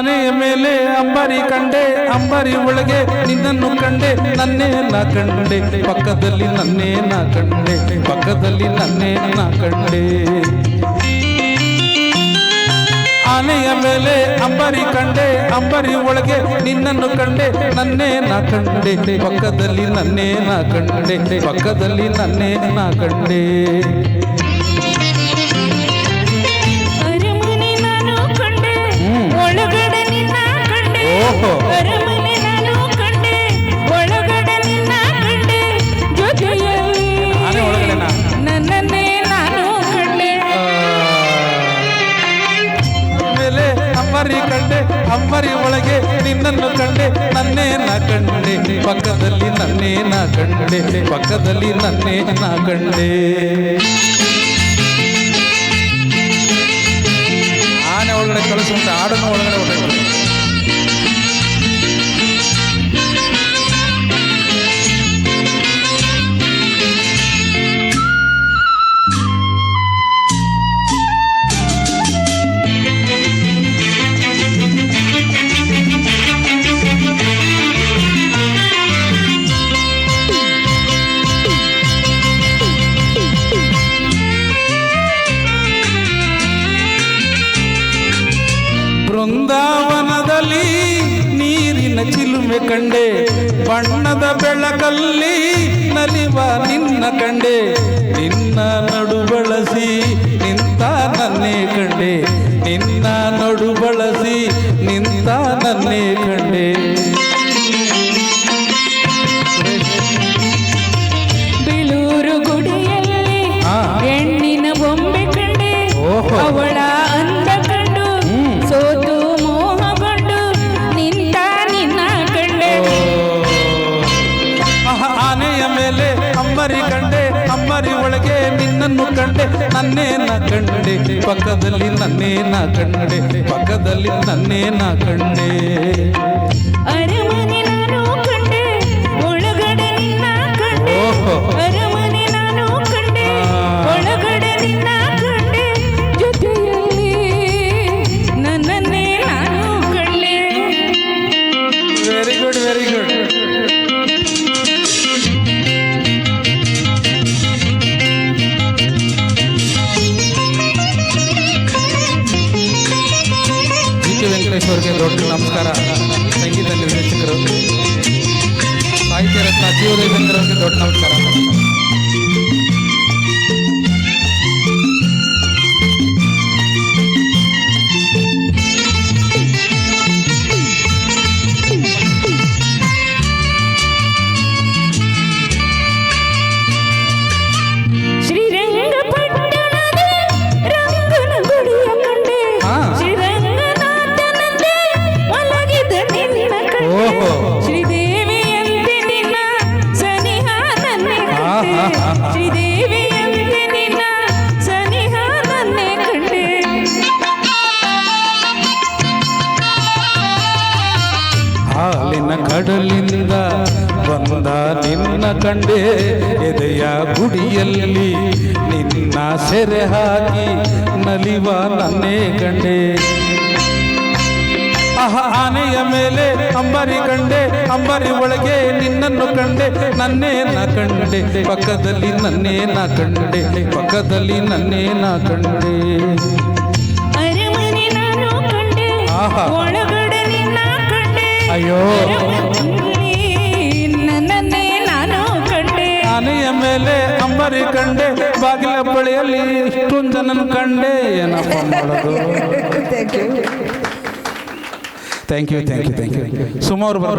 ಆನೆಯ ಮೇಲೆ ಅಂಬಾರಿ ಕಂಡೆ, ಅಂಬಾರಿ ಒಳಗೆ ನಿನ್ನನ್ನು ಕಂಡೆ, ನನ್ನೇ ನಾ ಕಂಡೆ, ಪಕ್ಕದಲ್ಲಿ ನನ್ನೇ ನಾ ಕಂಡೆ, ಪಕ್ಕದಲ್ಲಿ ನನ್ನೇ ನಾ ಕಂಡೆ. ಆನೆಯ ಮೇಲೆ ಅಂಬಾರಿ ಕಂಡೆ, ಅಂಬಾರಿ ಒಳಗೆ ನಿನ್ನನ್ನು ಕಂಡೆ, ನನ್ನೇ ನಾ ಕಂಡೆ, ಪಕ್ಕದಲ್ಲಿ ನನ್ನೇ ನಾ ಕಂಡೆ, ಪಕ್ಕದಲ್ಲಿ ನನ್ನೇ ನಾ ಕಂಡೆ. ಅರಮನೆ ನಾನು ಕಂಡೆ, ಒಳಗಡೆ ನಿನ್ನ ಕಂಡೆ, ಜೊತೆಯಲ್ಲಿ ನನ್ನನ್ನೇ ನಾನು ಕಂಡೆ. ಮೇಲೆ ಅಂಬಾರಿ ಕಂಡೆ, ಅಂಬಾರಿ ಒಳಗೆ ನಿನ್ನನ್ನು ಕಂಡೆ, ನನ್ನೇ ನಾ ಕಂಡೆ, ಪಕ್ಕದಲ್ಲಿ ನನ್ನೇ ನಾ ಕಂಡೆ, ಪಕ್ಕದಲ್ಲಿ ನನ್ನೇ ನಾ ಕಂಡೆ. ಆನೆ ಒಳಗಡೆ ಕಳಿಸುವಂತ ಹಾಡನ್ನು ಒಳಗಡೆ ಹೊರಗೆ ಬೃಂದಾವನದಲ್ಲಿ ನೀರಿನ ಚಿಲುಮೆ ಕಂಡೆ, ಬಣ್ಣದ ಬೆಳಕಲ್ಲಿ ನಲಿವ ನಿನ್ನ ಕಂಡೆ, ನಿನ್ನ ನಡು ಬಳಸಿ ನಿಂತ ನನ್ನೇ ಕಂಡೆ, ನಿನ್ನ ನಡು ಬಳಸಿ ನಿಂತ ನನ್ನೇ ಕಂಡೆ. ಬೀಳೂರು ಗುಡಿಯಲ್ಲಿ ಹೆಣ್ಣಿನ ಬೊಂಬೆ ಕಂಡೆ, ಅವಳ ಅಂದ ಕಂಡು ಸೋತು ಮೋಹಗೊಂಡು ನಿಂತ ನಿನ್ನ ಕಂಡೆ. ಆನೆಯ ಮೇಲೆ ಅಂಬಾರಿ ಕಂಡೆ, ಅಂಬಾರಿ ಒಳಗೆ ನಿನ್ನನ್ನು ಕಂಡೆ, ನನ್ನೇ ನಾ ಕಂಡೆ, ಪಕ್ಕದಲ್ಲಿ ನನ್ನೇ ನಾ ಕಂಡೆ, ಪಕ್ಕದಲ್ಲಿ ನನ್ನೇ ನಾ ಕಂಡೆ. ಅರಮನೆ ನಾನು ಕಂಡೆ, ಒಳಗಡೆ ನಿನ್ನ ಕಂಡೆ, ಅರಮನೆ ನಾನು ಕಂಡೆ, ಒಳಗಡೆ ನಿನ್ನ ಕಂಡೆ, ಜೊತೆಯಲ್ಲಿ ನನ್ನನ್ನೇ ನಾನು ಕಂಡೆ. Very good, very good. ವೆಂಕಟೇಶ್ವರ್ಗೆ ದೊಡ್ಡ ನಮಸ್ಕಾರ. ಸಂಗೀತ ನಿರ್ದೇಶಕರು, ಸಾಹಿತ್ಯ ರತ್ನ ಜೀವೋದಯ ಚಂದ್ರವ್ರಿಗೆ ದೊಡ್ಡ ನಮಸ್ಕಾರ. ಶ್ರೀರಂಗಪಟ್ಟಣದ ರಂಗನ ಗುಡಿಯ ಕಂಡೆ, ಶ್ರೀರಂಗನಾಥನಂತೆ ಒಲಗಿದ ನಿನ್ನ ಕಂಡೆ, ಶ್ರೀದೇವಿಯಂತೆ ನಿನ್ನ ಸನಿಹ ನನ್ನೇ ಕಂಡೆ, ಶ್ರೀದೇವಿಯಂತೆ ನಿನ್ನ ಸನಿಹ ನನ್ನೇ ಕಂಡೆ. ಹಾಲಿನ ಕಡಲಿಂದ ಬಂದ ನಿನ್ನ ಕಂಡೆ, ಎದೆಯ ಗುಡಿಯಲ್ಲಿ ನಿನ್ನ ಸೆರೆ ಹಾಕಿ ನಲಿವ ನನ್ನೇ ಕಂಡೆ. ಆನೆಯ ಮೇಲೆ ಅಂಬಾರಿ ಕಂಡೆ, ಅಂಬಾರಿ ಒಳಗೆ ನಿನ್ನನ್ನು ಕಂಡೆ, ನನ್ನೇ ನಾ ಕಂಡೆ, ಪಕ್ಕದಲ್ಲಿ ನನ್ನೇ ನಾ ಕಂಡೆ, ಪಕ್ಕದಲ್ಲಿ ನನ್ನೇ ನಾ ಕಂಡೆ. ಅರಮನೆ ನಾನು ಕಂಡೆ, ಒಳಗಡೆ ನಿನ್ನ ಕಂಡೆ, ಅಯ್ಯೋ ನನ್ನನ್ನೇ ನಾನು ಕಂಡೆ. ಆನೆಯ ಮೇಲೆ ಅಂಬಾರಿ ಕಂಡೆ, ಬಾಗಿಲ ಬಳಿಯಲ್ಲಿ ಇಷ್ಟೊಂದು ಜನನ ಕಂಡೆ, ಏನಪ್ಪ ಮಾಡೋದು. Thank you, thank you, thank you. ಸುಮಾರು ಬರಬೇಕು.